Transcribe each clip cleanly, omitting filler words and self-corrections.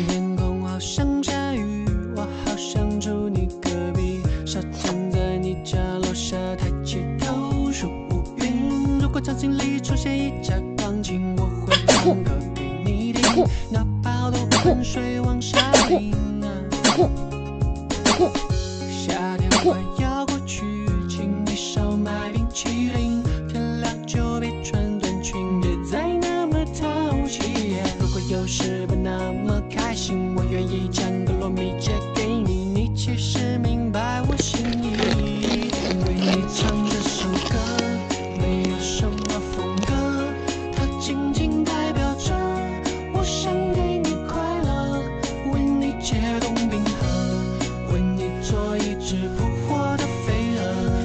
天空好像下雨，我好想住你隔壁，沙滩在你家楼下抬起头数乌云。如果场景里出现一架钢琴，我会唱歌给你听，哪怕都盆水往下淋啊。夏天快要过去，请你少买冰淇淋，天亮就别穿短裙，别再那么淘气。如果有时不那么开心，我愿意将个糯米借给你，你其实明白我心意。为你唱这首歌，没有什么风格，它仅仅代表着我想给你快乐，为你解冻冰河，为你做一只扑火的飞蛾，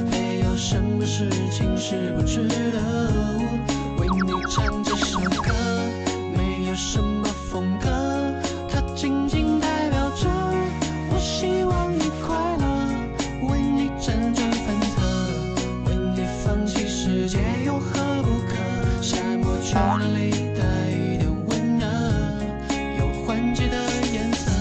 没有什么事情是不值得。为你唱这首歌，没有什么风格，它仅仅代表着我希望你快乐，为你辗转反侧，为你放弃世界有何不可？夏末秋凉里带一点温热，有换季的颜色。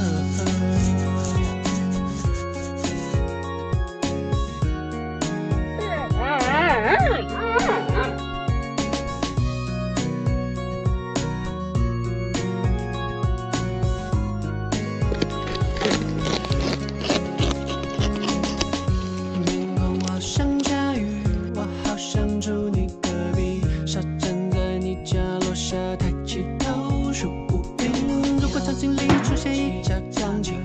天空好像下雨，我好想住你隔壁，沙滩在你家楼下抬起头数乌云。如果场景里出现一架钢琴，